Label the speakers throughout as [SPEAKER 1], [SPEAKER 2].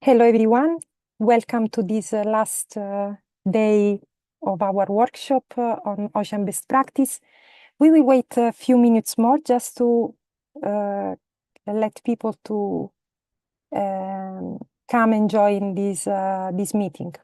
[SPEAKER 1] Hello, everyone. Welcome to this last day of our workshop on ocean best practice. We will wait a few minutes more just to let people to come and join this meeting.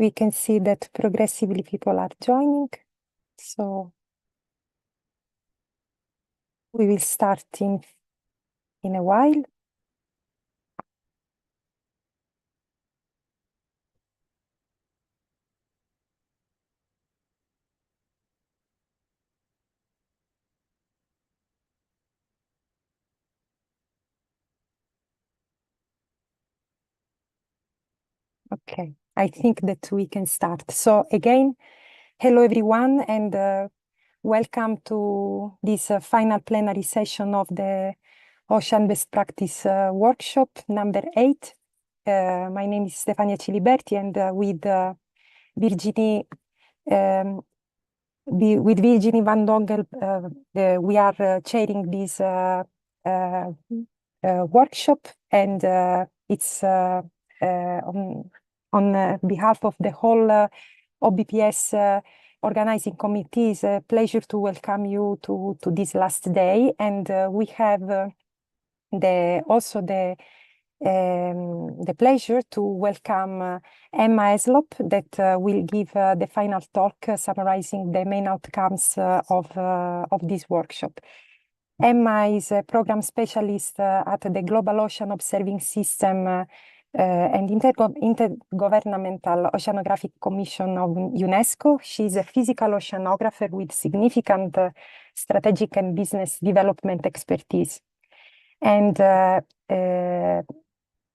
[SPEAKER 1] We can see that progressively people are joining, so we will start in a while. Okay, I think that we can start. So again, hello everyone, and welcome to this final plenary session of the Ocean Best Practice Workshop number 8. My name is Stefania Ciliberti, and with Virginie Van Dongel, we are chairing this workshop, and it's on behalf of the whole OBPS organizing committee. It's a pleasure to welcome you to this last day, and we have also the pleasure to welcome Emma Eslop, that will give the final talk summarizing the main outcomes of this workshop. Emma is a program specialist at the Global Ocean Observing System and Intergovernmental Oceanographic Commission of UNESCO. She's a physical oceanographer with significant strategic and business development expertise. And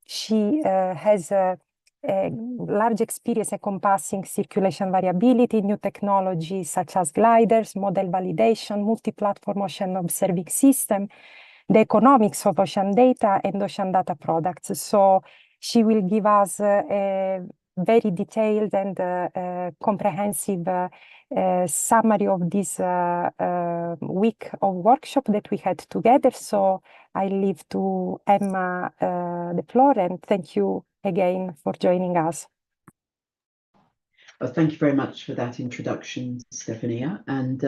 [SPEAKER 1] she has a large experience encompassing circulation variability, new technologies such as gliders, model validation, multi-platform ocean observing system, the economics of ocean data, and ocean data products. So she will give us a very detailed and comprehensive summary of this week of workshop that we had together. So I leave to Emma the floor, and thank you again for joining us.
[SPEAKER 2] Well, thank you very much for that introduction, Stefania, and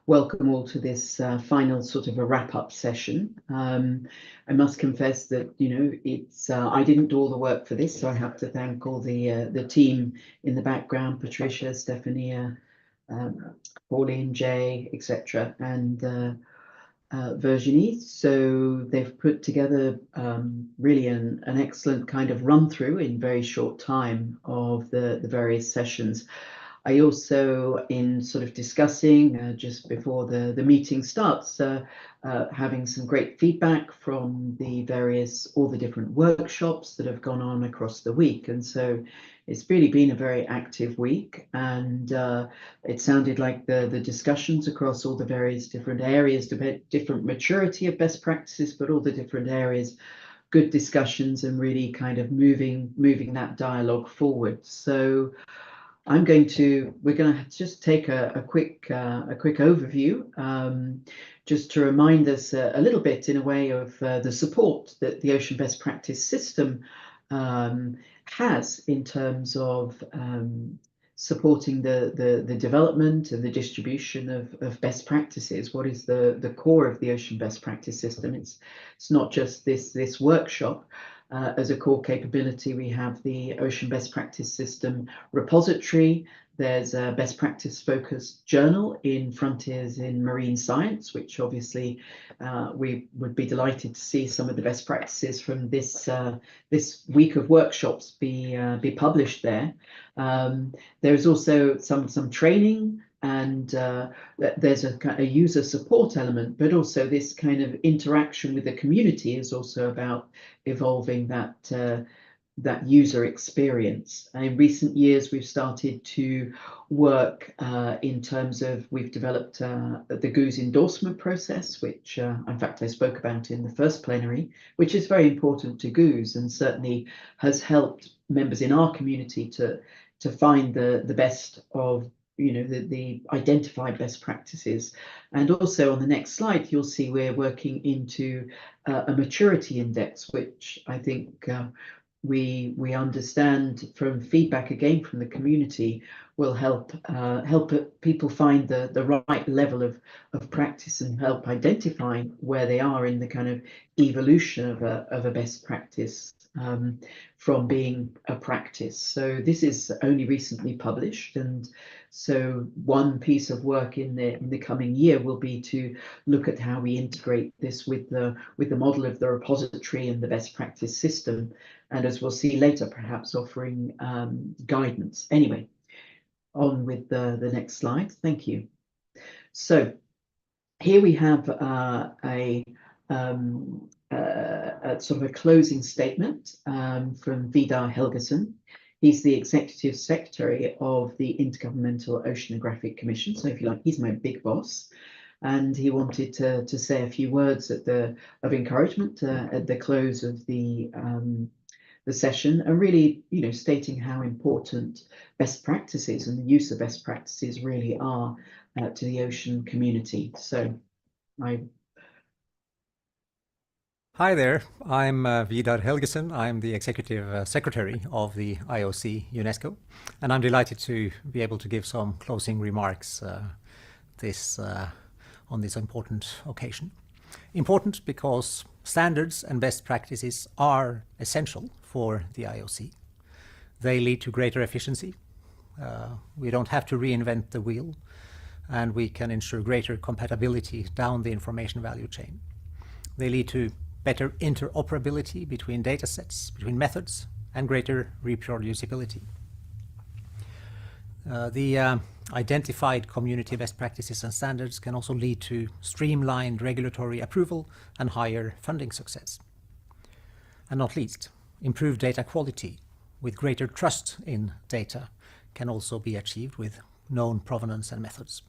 [SPEAKER 2] welcome all to this final sort of a wrap-up session. I must confess that, you know, it's I didn't do all the work for this, so I have to thank all the team in the background: Patricia, Stefania, Pauline, Jay, etc., and Virginie. So they've put together really an excellent kind of run through in very short time of the various sessions. I also, in sort of discussing just before the meeting starts, having some great feedback from all the different workshops that have gone on across the week. And so it's really been a very active week, and it sounded like the discussions across all the various different areas, different maturity of best practices, but all the different areas, good discussions, and really kind of moving that dialogue forward. So we're going to just take a quick overview, just to remind us a little bit in a way of the support that the Ocean Best Practice System has in terms of supporting the development and the distribution of best practices. What is the core of the Ocean Best Practice System? It's not just this workshop. As a core capability, we have the Ocean Best Practice System repository. There's a best practice focused journal in Frontiers in Marine Science, which obviously we would be delighted to see some of the best practices from this week of workshops be published there. There's also some training, and there's a user support element, but also this kind of interaction with the community is also about evolving that user experience. And in recent years, we've started to work in terms of, we've developed the GOOS endorsement process, which in fact I spoke about in the first plenary, which is very important to GOOS and certainly has helped members in our community to find the best of the identified best practices. And also on the next slide, you'll see we're working into a maturity index, which I think we understand from feedback again from the community will help people find the right level of practice and help identify where they are in the kind of evolution of a best practice from being a practice. So this is only recently published, and so one piece of work in the coming year will be to look at how we integrate this with the model of the repository and the best practice system, and as we'll see later, perhaps offering guidance. Anyway, on with the next slide. Thank you. So here we have a sort of a closing statement from Vidar Helgesen. He's the Executive Secretary of the Intergovernmental Oceanographic Commission. So if you like, he's my big boss. And he wanted to say a few words of encouragement at the close of the session, and really, stating how important best practices and the use of best practices really are to the ocean community. So
[SPEAKER 3] Hi there, I'm Vidar Helgesen. I'm the Executive Secretary of the IOC UNESCO, and I'm delighted to be able to give some closing remarks on this important occasion. Important because standards and best practices are essential for the IOC. They lead to greater efficiency. We don't have to reinvent the wheel, and we can ensure greater compatibility down the information value chain. They lead to better interoperability between data sets, between methods, and greater reproducibility. The identified community best practices and standards can also lead to streamlined regulatory approval and higher funding success. And not least, improved data quality with greater trust in data can also be achieved with known provenance and methods.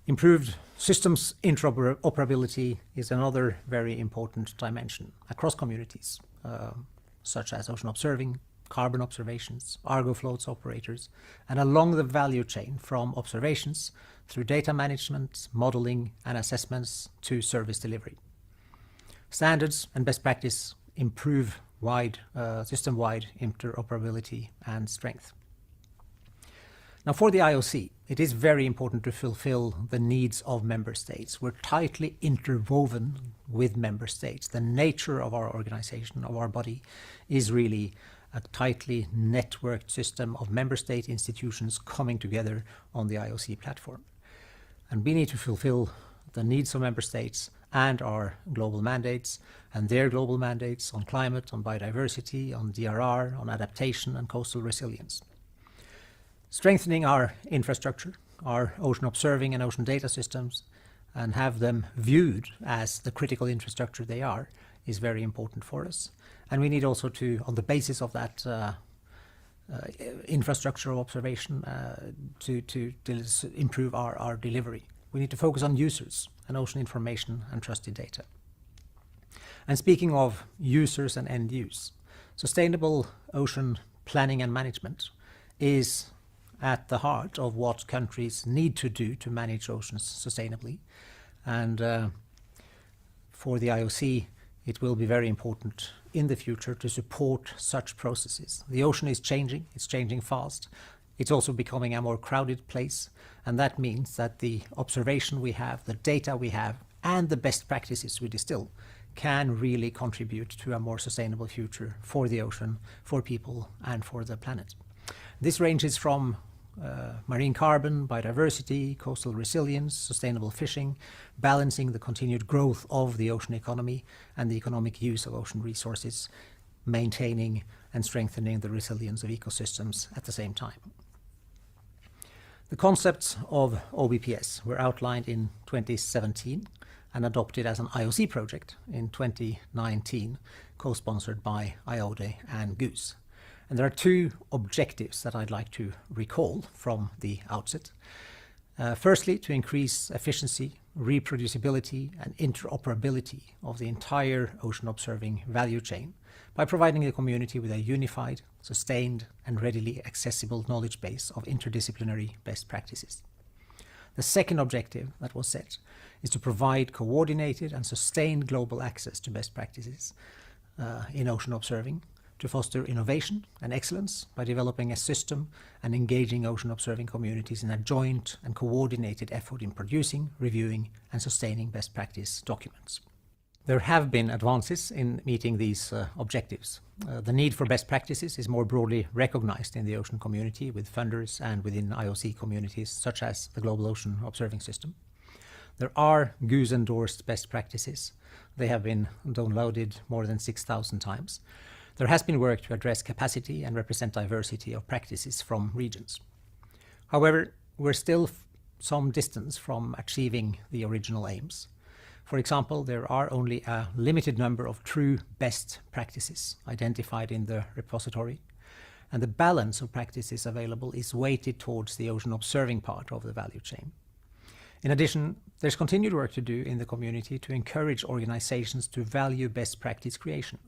[SPEAKER 3] Improved systems interoperability is another very important dimension across communities, such as ocean observing, carbon observations, Argo floats operators, and along the value chain from observations through data management, modeling, and assessments to service delivery. Standards and best practice improve system-wide interoperability and strength. Now, for the IOC, it is very important to fulfill the needs of member states. We're tightly interwoven with member states. The nature of our organization, of our body, is really a tightly networked system of member state institutions coming together on the IOC platform. And we need to fulfill the needs of member states and our global mandates, and their global mandates on climate, on biodiversity, on DRR, on adaptation and coastal resilience. Strengthening our infrastructure, our ocean observing and ocean data systems, and have them viewed as the critical infrastructure they are, is very important for us. And we need also to, on the basis of that infrastructure of observation, to improve our delivery. We need to focus on users and ocean information and trusted data. And speaking of users and end use, sustainable ocean planning and management is at the heart of what countries need to do to manage oceans sustainably. And for the IOC, it will be very important in the future to support such processes. The ocean is changing, it's changing fast. It's also becoming a more crowded place, and that means that the observation we have, the data we have, and the best practices we distill can really contribute to a more sustainable future for the ocean, for people, and for the planet. This ranges from marine carbon, biodiversity, coastal resilience, sustainable fishing, balancing the continued growth of the ocean economy and the economic use of ocean resources, maintaining and strengthening the resilience of ecosystems at the same time. The concepts of OBPS were outlined in 2017 and adopted as an IOC project in 2019, co-sponsored by IODE and GOOSE. And there are two objectives that I'd like to recall from the outset. Firstly, to increase efficiency, reproducibility, and interoperability of the entire ocean observing value chain by providing the community with a unified, sustained, and readily accessible knowledge base of interdisciplinary best practices. The second objective that was set is to provide coordinated and sustained global access to best practices in ocean observing, to foster innovation and excellence by developing a system and engaging ocean observing communities in a joint and coordinated effort in producing, reviewing, and sustaining best practice documents. There have been advances in meeting these objectives. The need for best practices is more broadly recognized in the ocean community with funders and within IOC communities such as the Global Ocean Observing System. There are GOOSE-endorsed best practices. They have been downloaded more than 6,000 times. There has been work to address capacity and represent diversity of practices from regions. However, we're still some distance from achieving the original aims. For example, there are only a limited number of true best practices identified in the repository, and the balance of practices available is weighted towards the ocean observing part of the value chain. In addition, there's continued work to do in the community to encourage organizations to value best practice creation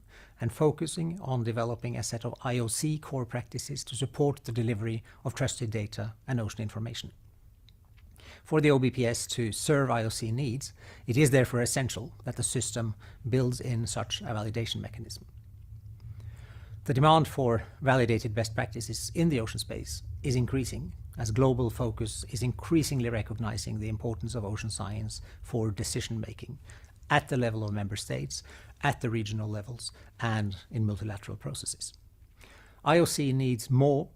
[SPEAKER 3] and focusing on developing a set of IOC core practices to support the delivery of trusted data and ocean information. For the OBPS to serve IOC needs, it is therefore essential that the system builds in such a validation mechanism. The demand for validated best practices in the ocean space is increasing as global focus is increasingly recognizing the importance of ocean science for decision-making at the level of member states, at the regional levels, and in multilateral processes. IOC needs more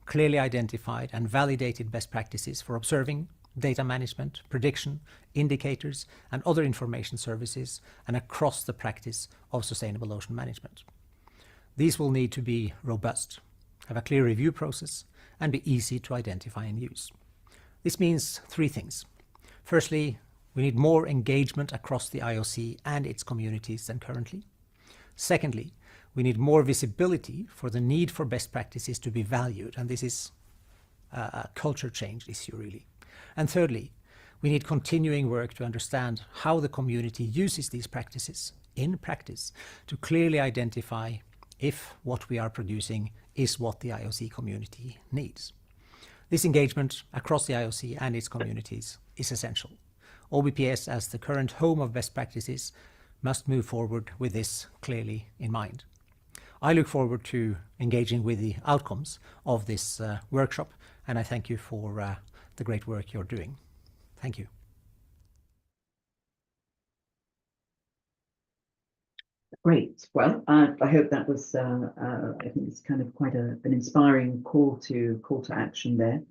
[SPEAKER 3] clearly identified and validated best practices for observing, data management, prediction, indicators, and other information services, and across the practice of sustainable ocean management. These will need to be robust, have a clear review process, and be easy to identify and use. This means three things. Firstly, we need more engagement across the IOC and its communities than currently. Secondly, we need more visibility for the need for best practices to be valued, and this is a culture change issue really. And thirdly, we need continuing work to understand how the community uses these practices in practice to clearly identify if what we are producing is what the IOC community needs. This engagement across the IOC and its communities is essential. OBPS, as the current home of best practices, must move forward with this clearly in mind. I look forward to engaging with the outcomes of this workshop, and I thank you for the great work you're doing. Thank you.
[SPEAKER 2] Great. Well, I hope that was, I think it's kind of quite an inspiring call to action there,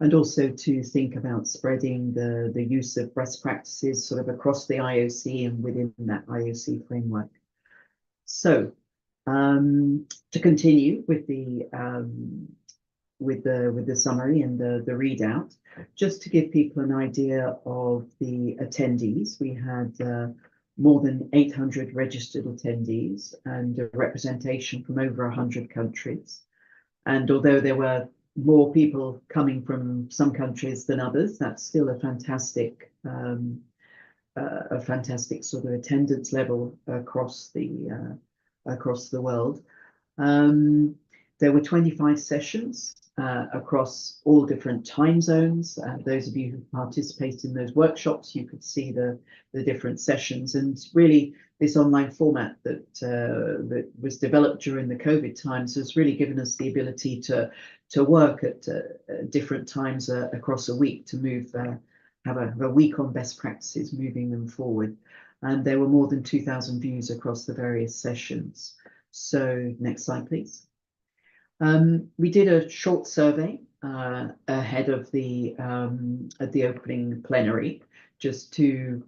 [SPEAKER 2] and also to think about spreading the use of best practices sort of across the IOC and within that IOC framework. So, to continue with the summary and the readout, just to give people an idea of the attendees, we had more than 800 registered attendees and a representation from over 100 countries. And although there were more people coming from some countries than others, that's still a fantastic sort of attendance level across the world. There were 25 sessions across all different time zones. Those of you who participated in those workshops, you could see the different sessions, and really this online format that was developed during the COVID times has really given us the ability to work at different times across a week to move, have a week on best practices, moving them forward. And there were more than 2,000 views across the various sessions. So next slide, please. We did a short survey ahead of the opening plenary, just to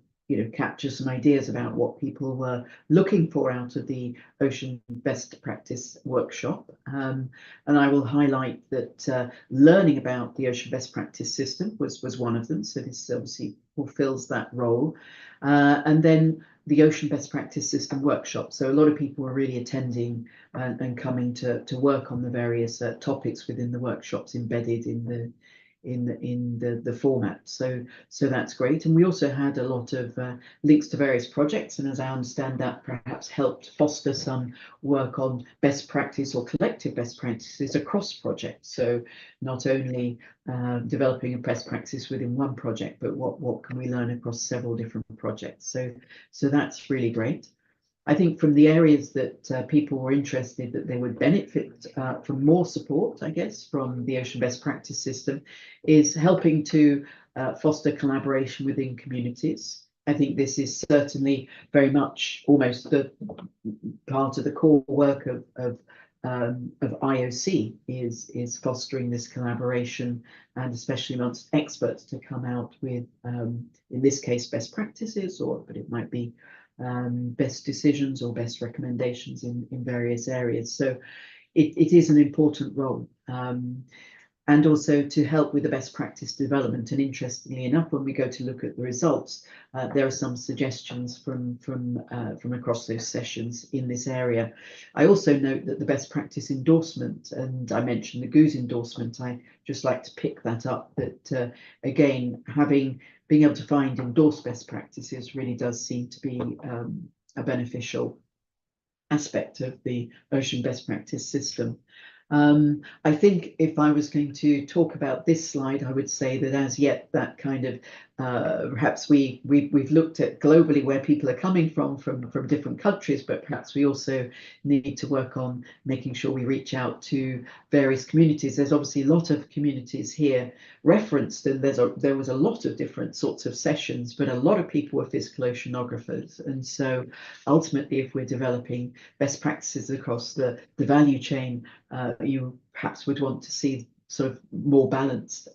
[SPEAKER 2] capture some ideas about what people were looking for out of the Ocean Best Practice workshop. And I will highlight that learning about the Ocean Best Practice system was one of them. So this obviously fulfills that role. And then the Ocean Best Practice System workshop. So a lot of people were really attending and coming to work on the various topics within the workshops embedded in the format. So that's great. And we also had a lot of links to various projects, and as I understand, that perhaps helped foster some work on best practice or collective best practices across projects. So not only developing a best practice within one project, but what can we learn across several different projects. So that's really great. I think from the areas that people were interested that they would benefit from more support, I guess, from the Ocean Best Practice system, is helping to foster collaboration within communities. I think this is certainly very much almost the part of the core work of IOC is fostering this collaboration, and especially amongst experts to come out with, in this case, best practices, but it might be best decisions or best recommendations in various areas. So it is an important role, and also to help with the best practice development. And interestingly enough, when we go to look at the results, there are some suggestions from across those sessions in this area. I also note that the best practice endorsement, and I mentioned the GOOS endorsement, I just like to pick that up, that again, being able to find endorsed best practices really does seem to be a beneficial aspect of the Ocean Best Practice system. I think if I was going to talk about this slide, I would say that as yet that kind of perhaps we've looked at globally where people are coming from different countries, but perhaps we also need to work on making sure we reach out to various communities. There's obviously a lot of communities here referenced, and there was a lot of different sorts of sessions, but a lot of people were physical oceanographers. And so ultimately, if we're developing best practices across the value chain, you perhaps would want to see sort of more balanced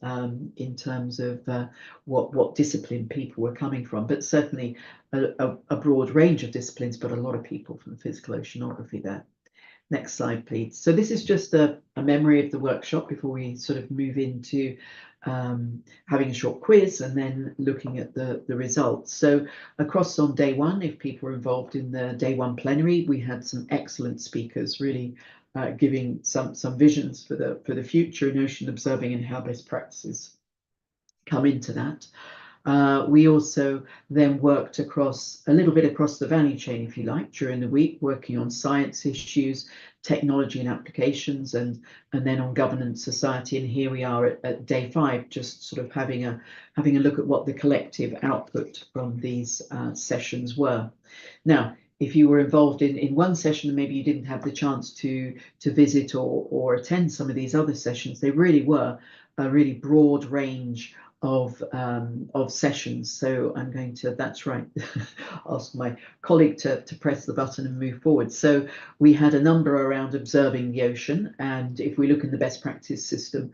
[SPEAKER 2] in terms of what discipline people were coming from, but certainly a broad range of disciplines, but a lot of people from physical oceanography there. Next slide, please. So this is just a memory of the workshop before we sort of move into having a short quiz and then looking at the results. So across on day one, if people were involved in the day one plenary, we had some excellent speakers really giving some visions for the future in ocean observing and how best practices come into that. We also then worked a little bit across the value chain, if you like, during the week, working on science issues, technology and applications, and then on governance, society. And here we are at day 5, just sort of having a look at what the collective output from these sessions were. Now, if you were involved in one session and maybe you didn't have the chance to visit or attend some of these other sessions, they really were a really broad range of sessions. So I'm going to, that's right, ask my colleague to press the button and move forward. So we had a number around observing the ocean, and if we look in the best practice system,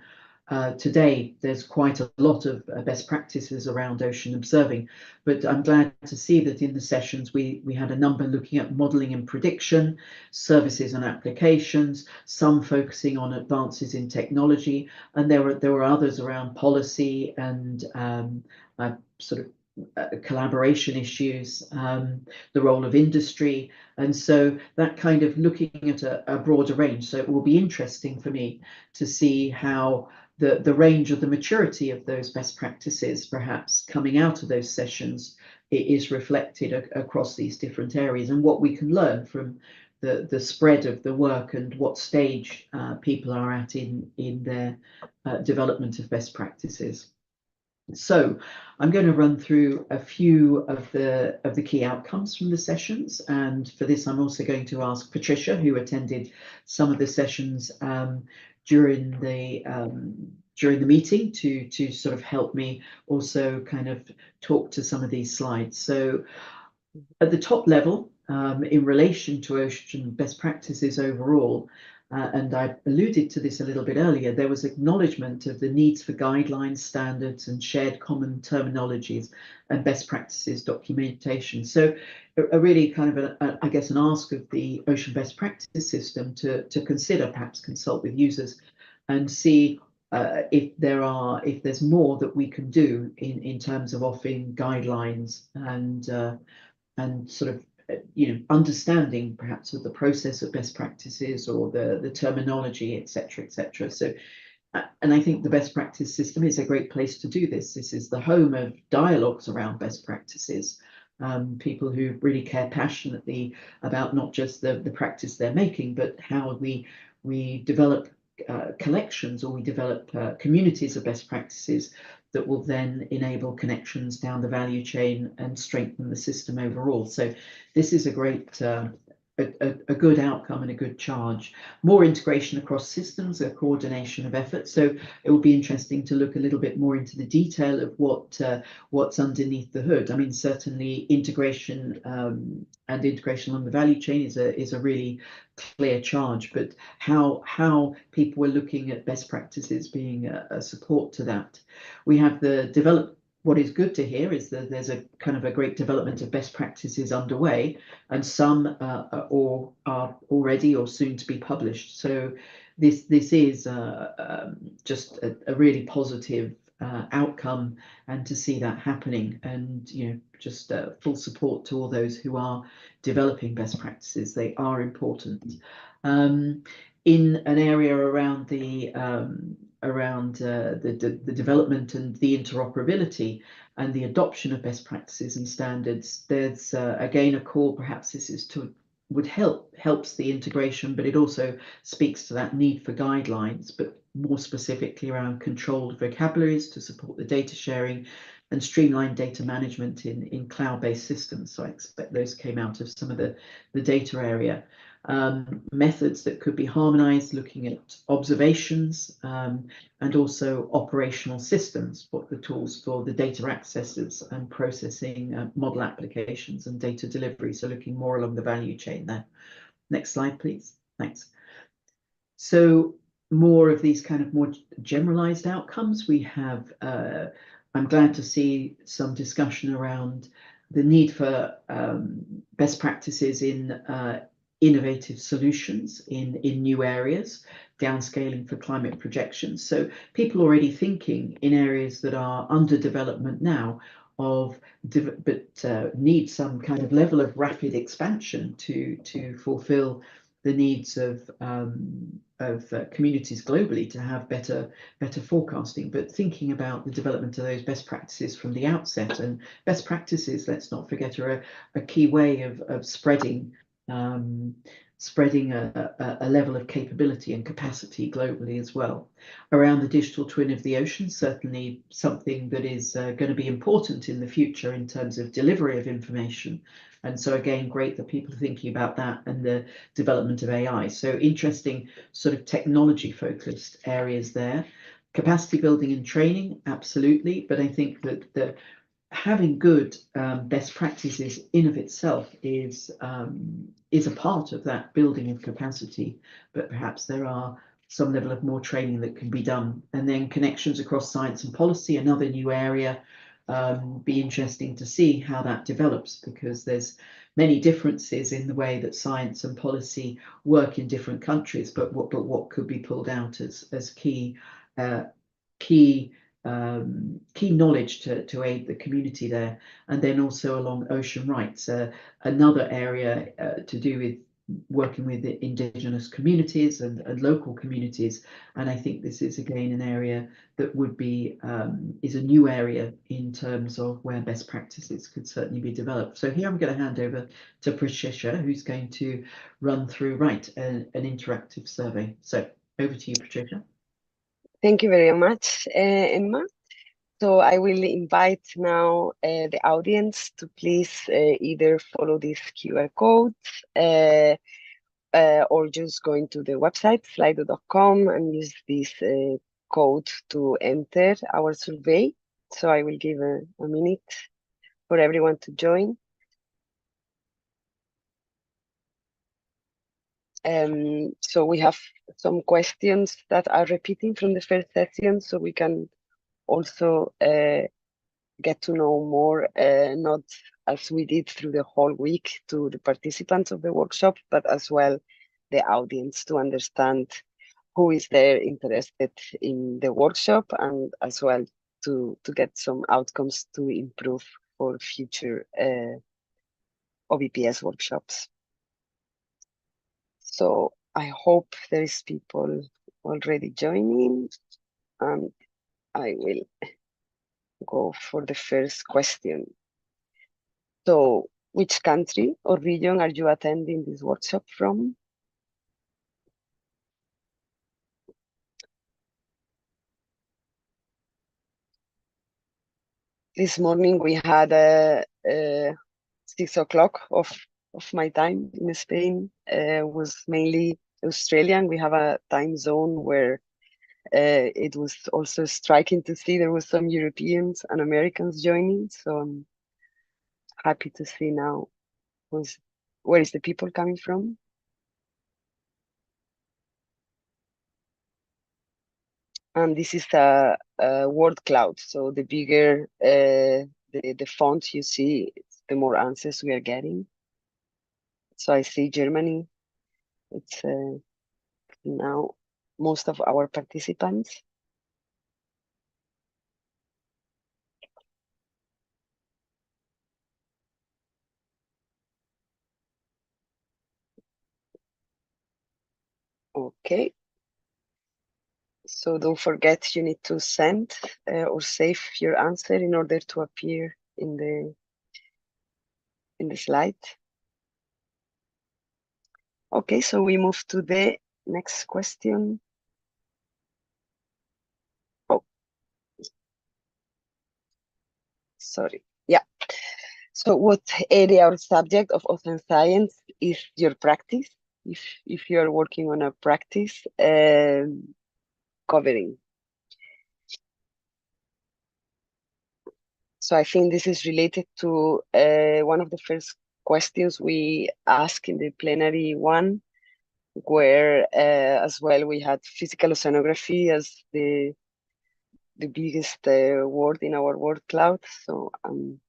[SPEAKER 2] today there's quite a lot of best practices around ocean observing, but I'm glad to see that in the sessions we had a number looking at modelling and prediction, services and applications, some focusing on advances in technology, and there were others around policy and sort of collaboration issues, the role of industry, and so that kind of looking at a broader range. So it will be interesting for me to see how the range of the maturity of those best practices perhaps coming out of those sessions is reflected across these different areas, and what we can learn from the spread of the work and what stage people are at in their development of best practices. So I'm going to run through a few of the key outcomes from the sessions, and for this I'm also going to ask Patricia, who attended some of the sessions during the meeting, to sort of help me also kind of talk to some of these slides. So at the top level, in relation to ocean best practices overall, and I alluded to this a little bit earlier, there was acknowledgement of the needs for guidelines, standards, and shared common terminologies and best practices documentation. So a really kind of, I guess, an ask of the ocean best practices system to consider, perhaps consult with users and see if there's more that we can do in terms of offering guidelines and sort of understanding perhaps of the process of best practices or the terminology, etc., etc. So, and I think the best practice system is a great place to do this. This is the home of dialogues around best practices. People who really care passionately about not just the practice they're making, but how we develop collections, or we develop communities of best practices that will then enable connections down the value chain and strengthen the system overall. So this is a great, a good outcome and a good charge. More integration across systems, a coordination of efforts. So it will be interesting to look a little bit more into the detail of what's underneath the hood. I mean, certainly integration and integration on the value chain is a really clear charge, but how people are looking at best practices being a support to that. We have what is good to hear is that there's a kind of a great development of best practices underway, and some are already or soon to be published. So this is just a really positive outcome, and to see that happening, and just full support to all those who are developing best practices. They are important. In an area around the development and the interoperability and the adoption of best practices and standards, there's again a call, perhaps this is helps the integration, but it also speaks to that need for guidelines, but more specifically around controlled vocabularies to support the data sharing and streamlined data management in cloud-based systems. So I expect those came out of some of the data area. Methods that could be harmonized, looking at observations, and also operational systems, what the tools for the data accesses and processing, model applications and data delivery. So looking more along the value chain there. Next slide, please. Thanks. So more of these kind of more generalized outcomes. We have, I'm glad to see some discussion around the need for best practices in innovative solutions in new areas, downscaling for climate projections. So people already thinking in areas that are under development now but need some kind of level of rapid expansion to fulfill the needs of communities globally to have better forecasting, but thinking about the development of those best practices from the outset. And best practices, let's not forget, are a key way of spreading a level of capability and capacity globally as well. Around the digital twin of the ocean, certainly something that is going to be important in the future in terms of delivery of information. And so again, great that people are thinking about that and the development of AI. So interesting sort of technology focused areas there. Capacity building and training, absolutely. But I think that having good best practices in of itself is a part of that building of capacity, but perhaps there are some level of more training that can be done. And then connections across science and policy, another new area. Be interesting to see how that develops, because there's many differences in the way that science and policy work in different countries, but what could be pulled out as key knowledge to aid the community there. And then also along ocean rights, another area to do with working with the indigenous communities and local communities. And I think this is again an area that would be is a new area in terms of where best practices could certainly be developed. So here I'm going to hand over to Patricia, who's going to run through an interactive survey. So over to you, Patricia.
[SPEAKER 4] Thank you very much, Emma. So I will invite now the audience to please either follow this QR code or just go into the website slido.com and use this code to enter our survey. So I will give a minute for everyone to join. So we have some questions that are repeating from the first session, so we can also get to know more, not as we did through the whole week to the participants of the workshop, but as well the audience to understand who is there interested in the workshop, and as well to get some outcomes to improve for future OBPS workshops. So I hope there is people already joining, and I will go for the first question. So which country or region are you attending this workshop from? This morning we had a 6 o'clock of my time in Spain, was mainly Australian. We have a time zone where it was also striking to see there was some Europeans and Americans joining. So I'm happy to see now where is the people coming from. And this is a word cloud. So the bigger the font you see, the more answers we are getting. So I see Germany. It's now most of our participants. Okay. So don't forget, you need to send or save your answer in order to appear in the slide. Okay, so we move to the next question. Oh, sorry. Yeah. So what area or subject of ocean science is your practice? If you are working on a practice covering. So I think this is related to one of the first questions we asked in the plenary one, where as well we had physical oceanography as the biggest word in our word cloud. So I'm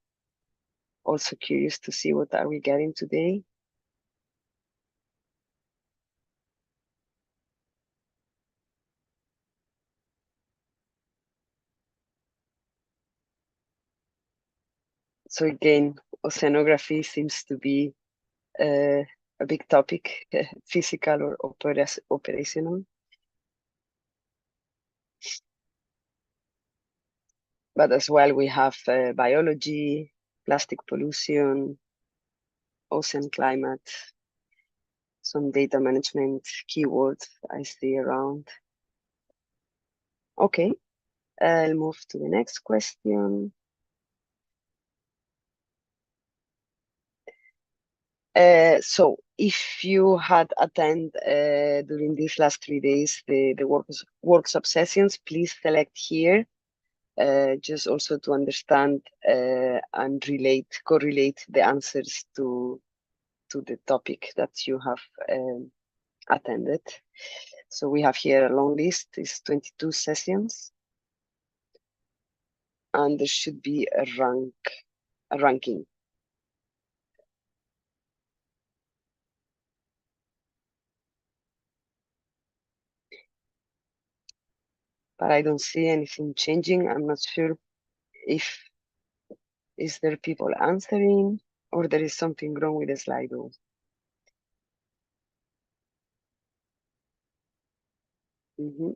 [SPEAKER 4] also curious to see what are we getting today. So again, oceanography seems to be a big topic, physical or operational. But as well, we have biology, plastic pollution, ocean climate, some data management keywords I see around. Okay, I'll move to the next question. So if you had attended during these last 3 days the workshop sessions, please select here, just also to understand and correlate the answers to the topic that you have attended. So we have here a long list, it's 22 sessions, and there should be a ranking. But I don't see anything changing. I'm not sure if is there people answering or there is something wrong with the Slido. Mhm.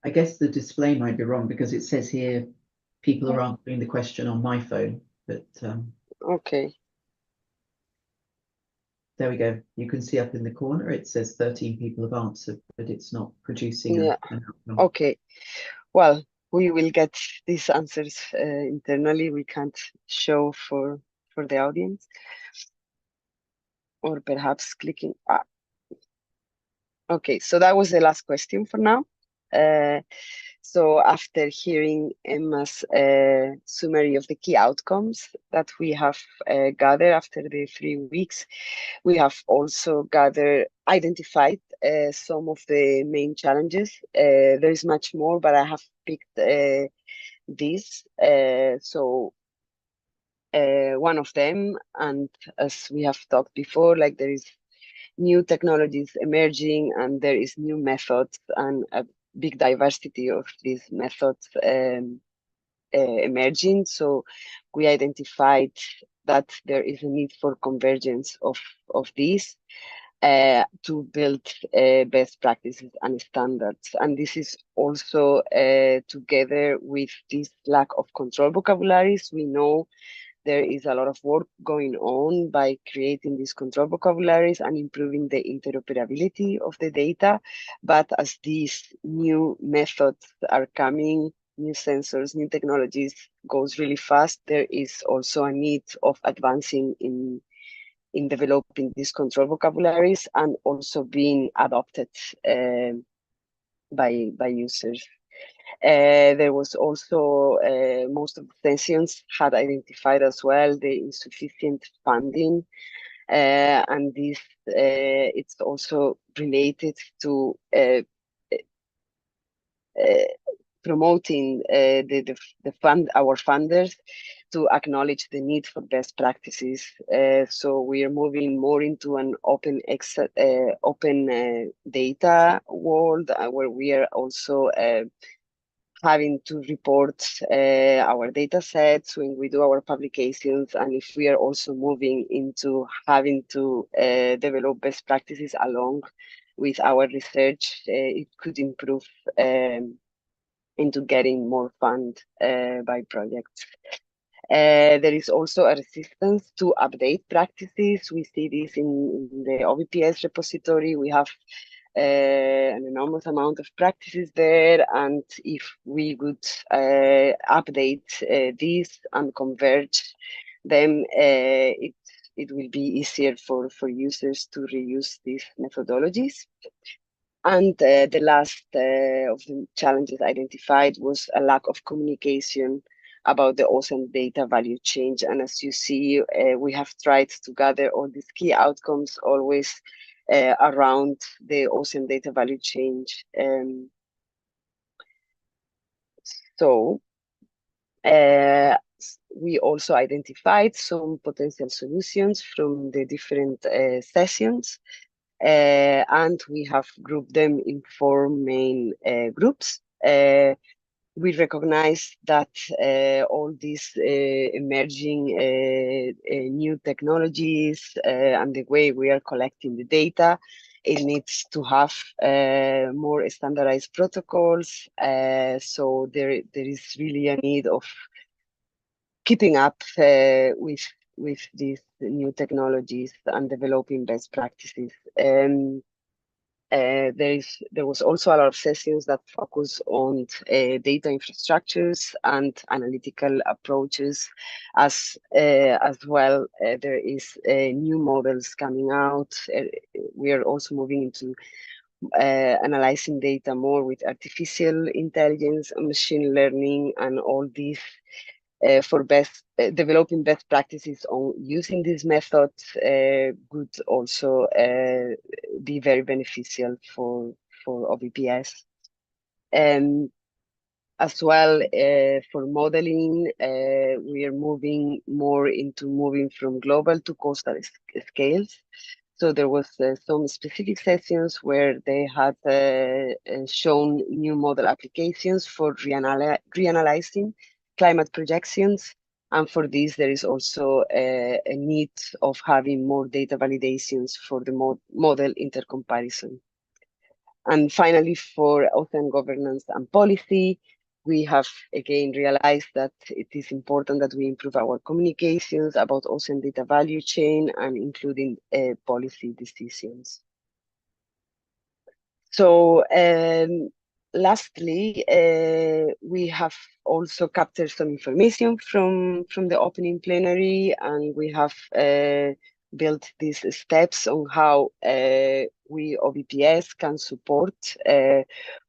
[SPEAKER 2] I guess the display might be wrong because it says here people are answering the question on my phone, but
[SPEAKER 4] Okay.
[SPEAKER 2] there we go. You can see up in the corner it says 13 people have answered, but it's not producing
[SPEAKER 4] Yeah.
[SPEAKER 2] an outcome.
[SPEAKER 4] Okay. Well, we will get these answers internally. We can't show for the audience, or perhaps clicking. Okay, so that was the last question for now. So after hearing Emma's summary of the key outcomes that we have gathered after the 3 weeks, we have also identified some of the main challenges. There is much more, but I have picked these. So one of them, and as we have talked before, like there is new technologies emerging and there is new methods and a big diversity of these methods emerging. So we identified that there is a need for convergence of these to build best practices and standards. And this is also together with this lack of control vocabularies. We know there is a lot of work going on by creating these control vocabularies and improving the interoperability of the data. But as these new methods are coming, new sensors, new technologies goes really fast, there is also a need of advancing in developing these control vocabularies and also being adopted by users. There was also most of the sessions had identified as well the insufficient funding, and this it's also related to promoting our funders to acknowledge the need for best practices. So we are moving more into an open data world where we are also having to report our data sets when we do our publications, and if we are also moving into having to develop best practices along with our research, it could improve into getting more fund by projects. There is also a resistance to update practices. We see this in the OBPS repository. We have an enormous amount of practices there, and if we would update these and converge them, it will be easier for users to reuse these methodologies. And the last of the challenges identified was a lack of communication about the ocean data value change. And as you see, we have tried to gather all these key outcomes always around the ocean data value change. So we also identified some potential solutions from the different sessions. And we have grouped them in 4 main groups. We recognize that all these emerging new technologies and the way we are collecting the data, it needs to have more standardized protocols. So there is really a need of keeping up with these new technologies and developing best practices. There was also a lot of sessions that focus on data infrastructures and analytical approaches, as well. There is new models coming out. We are also moving into analyzing data more with artificial intelligence, machine learning, and all these for developing best practices on using these methods would also be very beneficial for OBPS. As well, for modeling, we are moving from global to coastal scales. So there was some specific sessions where they had shown new model applications for reanalyzing climate projections And for this, there is also a need of having more data validations for the model intercomparison. And finally, for ocean governance and policy, we have again realized that it is important that we improve our communications about ocean data value chain and including policy decisions. So lastly, we have also captured some information from the opening plenary, and we have built these steps on how we OBPS can support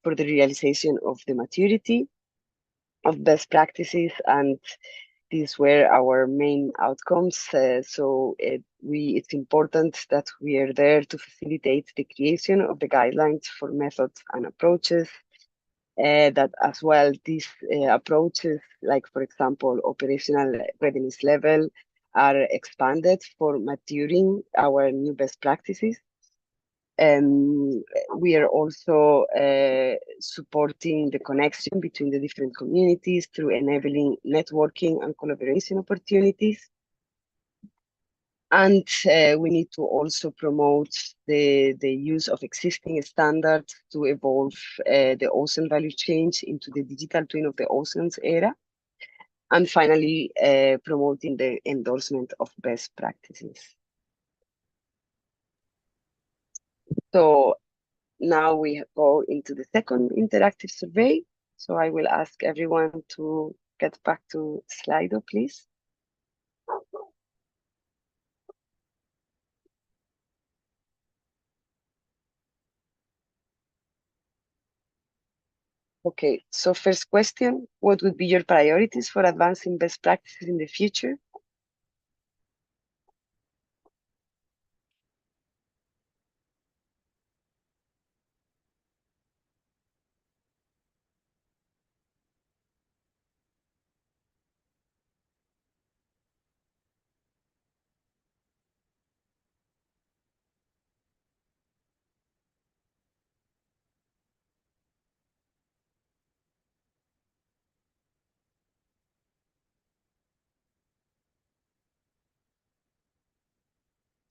[SPEAKER 4] for the realization of the maturity of best practices, and these were our main outcomes. So it's important that we are there to facilitate the creation of the guidelines for methods and approaches. That as well, these approaches, like for example, operational readiness level, are expanded for maturing our new best practices. We are also supporting the connection between the different communities through enabling networking and collaboration opportunities. And we need to also promote the use of existing standards to evolve the ocean value chain into the digital twin of the oceans era. And finally, promoting the endorsement of best practices. So now we go into the second interactive survey. So I will ask everyone to get back to Slido, please. Okay, so first question, what would be your priorities for advancing best practices in the future?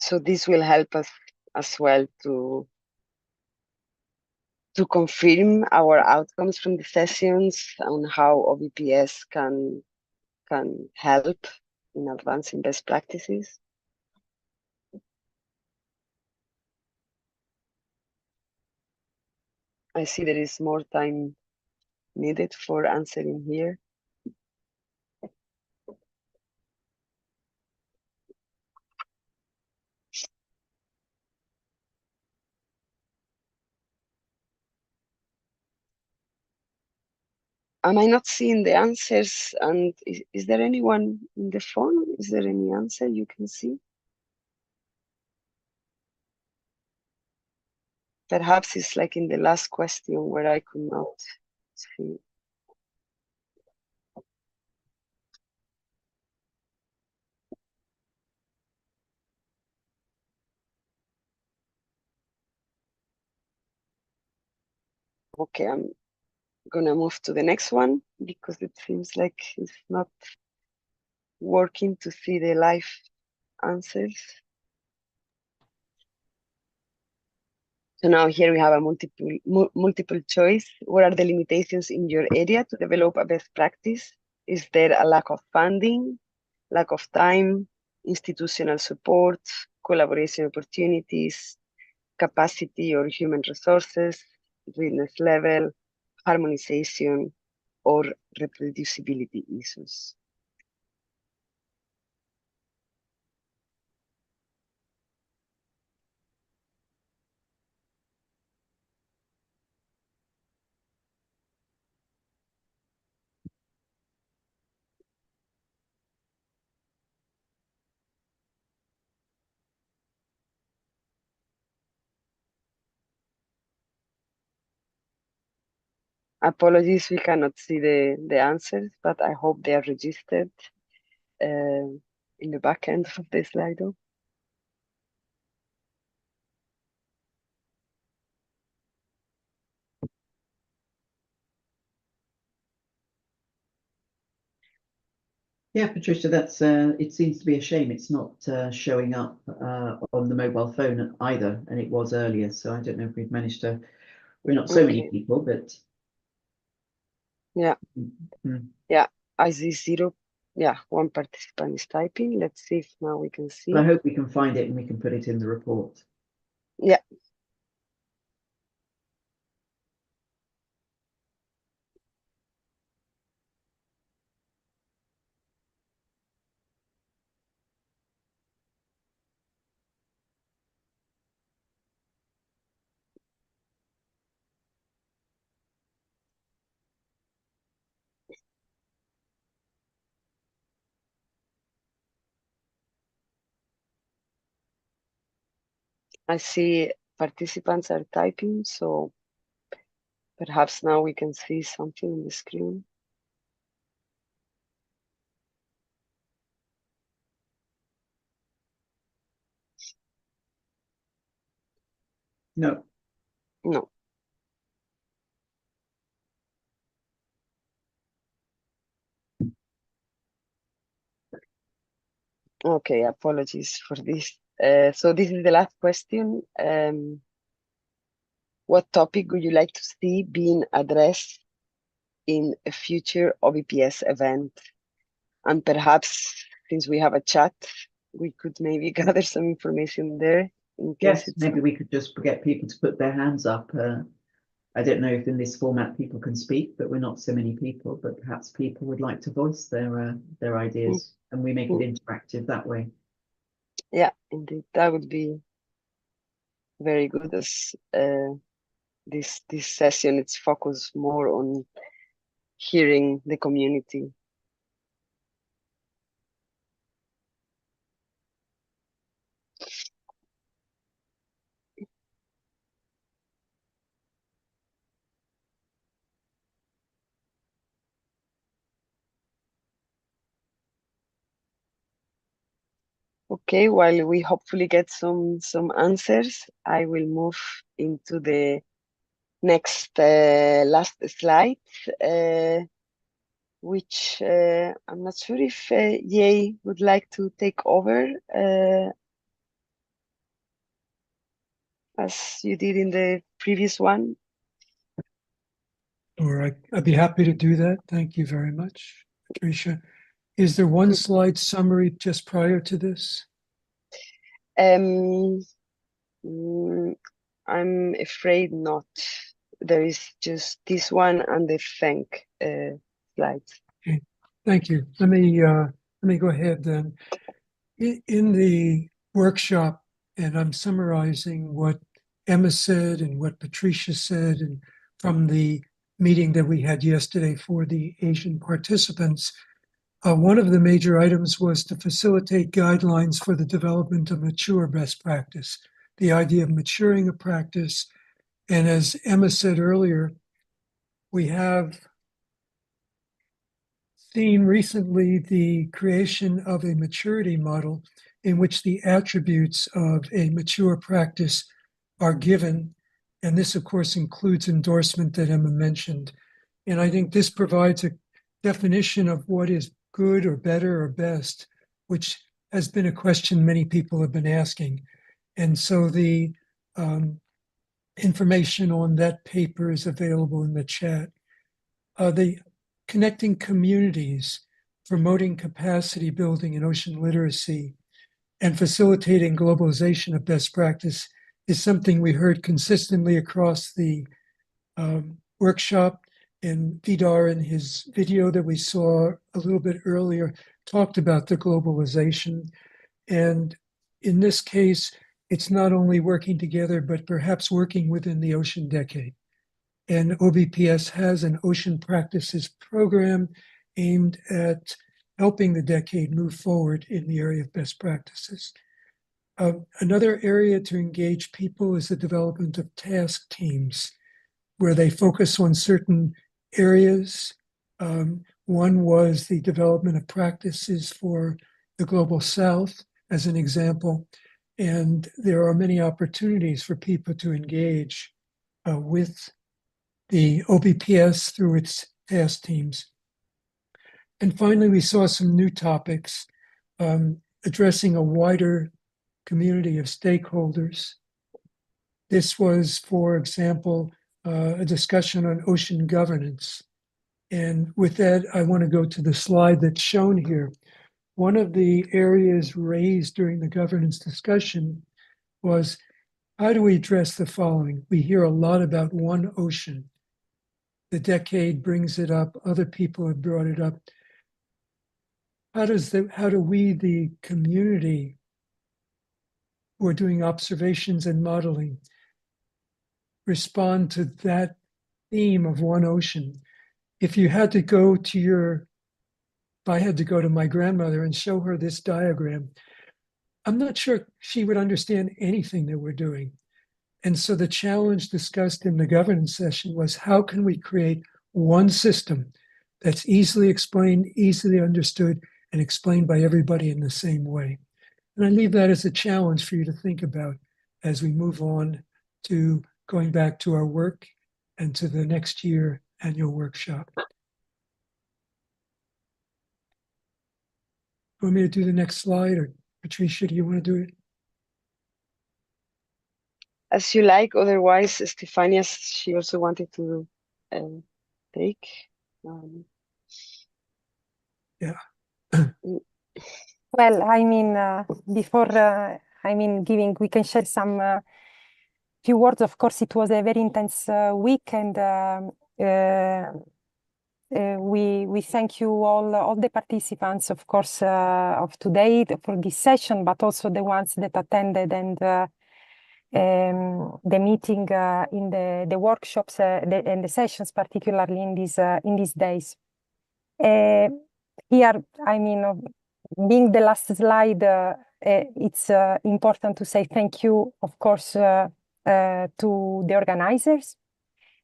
[SPEAKER 4] So this will help us as well to confirm our outcomes from the sessions on how OBPS can help in advancing best practices. I see there is more time needed for answering here. Am I not seeing the answers? And is there anyone in the phone? Is there any answer you can see? Perhaps it's like in the last question where I could not see. Okay, I'm gonna move to the next one because it seems like it's not working to see the live answers. So now here we have a multiple choice. What are the limitations in your area to develop a best practice? Is there a lack of funding, lack of time, institutional support, collaboration opportunities, capacity or human resources, readiness level, harmonization, or reproducibility issues? Apologies, we cannot see the answers, but I hope they are registered in the back end of the Slido.
[SPEAKER 2] Yeah, Patricia, that's it seems to be a shame it's not showing up on the mobile phone either, and it was earlier. So I don't know if we've managed to. We're not so many
[SPEAKER 4] Okay.
[SPEAKER 2] people, but
[SPEAKER 4] Yeah.
[SPEAKER 2] Mm.
[SPEAKER 4] Yeah, I see zero. Yeah, one participant is typing. Let's see if now we can see.
[SPEAKER 2] But I hope we can find it and we can put it in the report.
[SPEAKER 4] Yeah. I see participants are typing, so perhaps now we can see something on the screen.
[SPEAKER 2] No.
[SPEAKER 4] No. Okay, apologies for this. So this is the last question. What topic would you like to see being addressed in a future OBPS event? And perhaps since we have a chat, we could maybe gather some information there in case
[SPEAKER 2] Yes,
[SPEAKER 4] it's
[SPEAKER 2] maybe we could just get people to put their hands up. I don't know if in this format people can speak, but we're not so many people. But perhaps people would like to voice their ideas, and we make it interactive that way.
[SPEAKER 4] Yeah, indeed, that would be very good. As this session, it's focused more on hearing the community. Okay, while we hopefully get some answers, I will move into the next last slide, which I'm not sure if Ye would like to take over as you did in the previous one.
[SPEAKER 5] Or I'd be happy to do that. Thank you very much, Patricia. Is there one slide summary just prior to this?
[SPEAKER 4] I'm afraid not. There is just this one and the thank slides.
[SPEAKER 5] Okay, thank you. Let me go ahead then. In the workshop, and I'm summarizing what Emma said and what Patricia said, and from the meeting that we had yesterday for the Asian participants. One of the major items was to facilitate guidelines for the development of mature best practice, the idea of maturing a practice. And as Emma said earlier, we have seen recently the creation of a maturity model in which the attributes of a mature practice are given. And this, of course, includes endorsement that Emma mentioned. And I think this provides a definition of what is good or better or best, which has been a question many people have been asking. And so the information on that paper is available in the chat. The connecting communities, promoting capacity building in ocean literacy, and facilitating globalization of best practice is something we heard consistently across the workshop. And Vidar, in his video that we saw a little bit earlier, talked about the globalization. And in this case, it's not only working together, but perhaps working within the ocean decade. And OBPS has an ocean practices program aimed at helping the decade move forward in the area of best practices. Another area to engage people is the development of task teams, where they focus on certain areas. One was the development of practices for the Global South, as an example. And there are many opportunities for people to engage with the OBPS through its task teams. And finally, we saw some new topics addressing a wider community of stakeholders. This was, for example, a discussion on ocean governance. And with that, I want to go to the slide that's shown here. One of the areas raised during the governance discussion was, how do we address the following? We hear a lot about one ocean. The decade brings it up. Other people have brought it up. How do we, the community who are doing observations and modeling, respond to that theme of one ocean? If you had to go to if I had to go to my grandmother and show her this diagram, I'm not sure she would understand anything that we're doing. And so the challenge discussed in the governance session was, how can we create one system that's easily explained, easily understood, and explained by everybody in the same way? And I leave that as a challenge for you to think about as we move on to going back to our work and to the next year annual workshop. You want me to do the next slide, or Patricia, do you want to do it?
[SPEAKER 4] As you like. Otherwise, Stefania, she also wanted to take.
[SPEAKER 5] Yeah.
[SPEAKER 1] Well, I mean, before, we can share some few words. Of course, it was a very intense week, and we thank you all the participants, of course, of today for this session, but also the ones that attended and the meeting in the workshops and the sessions, particularly in these days. Here, being the last slide, it's important to say thank you, of course, to the organizers,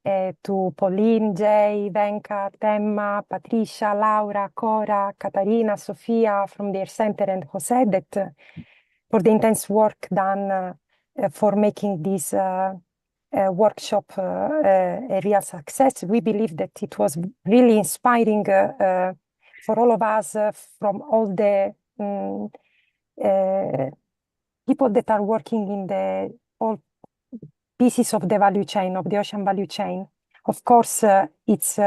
[SPEAKER 1] to Pauline, Jay, Venkat, Emma, Patricia, Laura, Cora, Katarina, Sofia from their center, and Jose, that for the intense work done for making this workshop a real success. We believe that it was really inspiring for all of us, from all the people that are working in all pieces of the value chain, of the ocean value chain. Of course, it's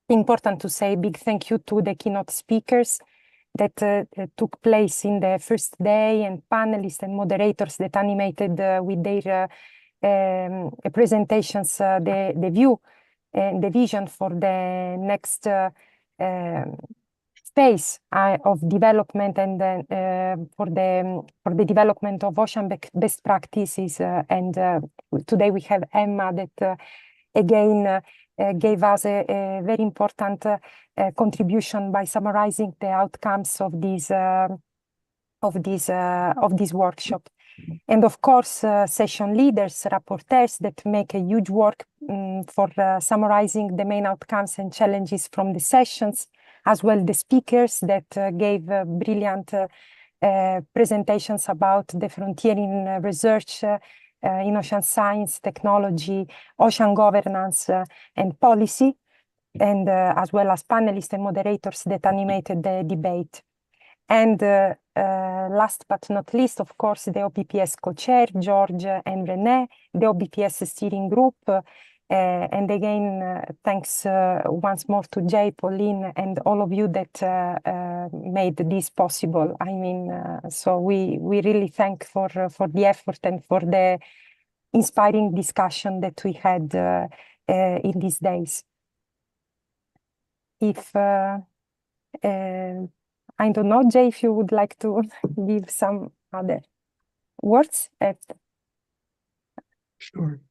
[SPEAKER 1] important to say a big thank you to the keynote speakers that took place in the first day, and panelists and moderators that animated with their presentations the view and the vision for the next phase of development, and for the development of ocean best practices. And today we have Emma that again gave us a very important contribution by summarizing the outcomes of this workshop. And of course, session leaders, rapporteurs that make a huge work for summarizing the main outcomes and challenges from the sessions, as well the speakers that gave brilliant presentations about the frontier in research, in ocean science, technology, ocean governance, and policy, and as well as panelists and moderators that animated the debate. And last but not least, of course, the OBPS co-chair, George and René, the OBPS steering group, and again, thanks once more to Jay, Pauline, and all of you that made this possible. So we really thank for the effort and for the inspiring discussion that we had in these days. If I don't know, Jay, if you would like to give some other words.
[SPEAKER 5] Sure.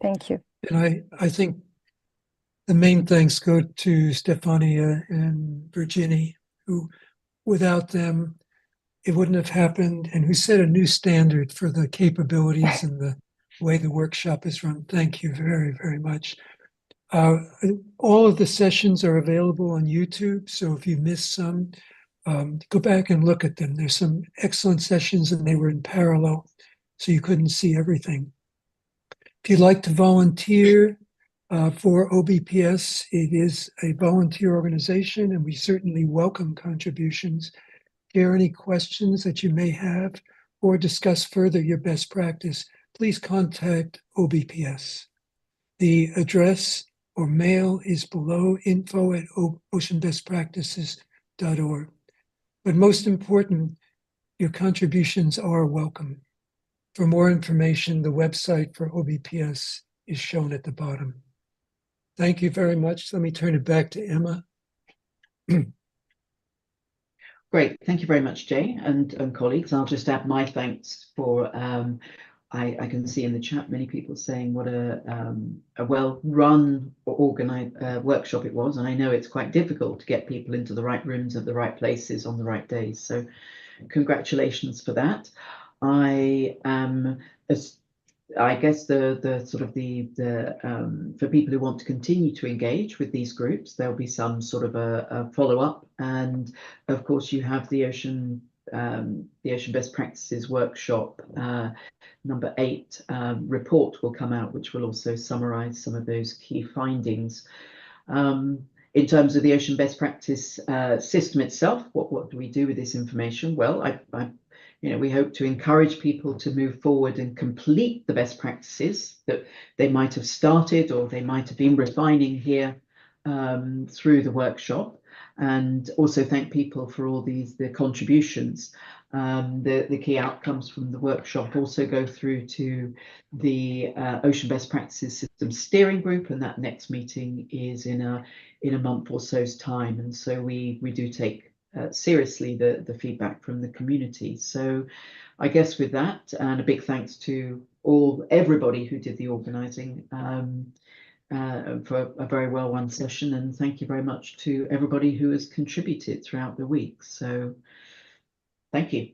[SPEAKER 1] Thank you.
[SPEAKER 5] And I think the main thanks go to Stefania and Virginie, who, without them, it wouldn't have happened, and who set a new standard for the capabilities and the way the workshop is run. Thank you very, very much. All of the sessions are available on YouTube, so if you missed some, go back and look at them. There's some excellent sessions, and they were in parallel, so you couldn't see everything. If you'd like to volunteer, For OBPS, it is a volunteer organization, and we certainly welcome contributions. Share any questions that you may have or discuss further your best practice, please contact OBPS. The address or mail is below, info@oceanbestpractices.org. But most important, your contributions are welcome. For more information, the website for OBPS is shown at the bottom. Thank you very much. Let me turn it back to Emma.
[SPEAKER 2] Great, thank you very much, Jay and colleagues. I'll just add my thanks for, I can see in the chat many people saying what a well-run or organized workshop it was, and I know it's quite difficult to get people into the right rooms at the right places on the right days, so congratulations for that. I guess the for people who want to continue to engage with these groups, there'll be some sort of a follow-up, and of course you have the Ocean Best Practices workshop number 8 report will come out, which will also summarize some of those key findings. In terms of the Ocean Best Practice system itself, what do we do with this information? Well, we hope to encourage people to move forward and complete the best practices that they might have started or they might have been refining here through the workshop, and also thank people for all the contributions. The key outcomes from the workshop also go through to the Ocean Best Practices System Steering Group, and that next meeting is in a month or so's time, and so we do take seriously the feedback from the community. So I guess with that, and a big thanks to everybody who did the organizing for a very well run session, and thank you very much to everybody who has contributed throughout the week. So thank you.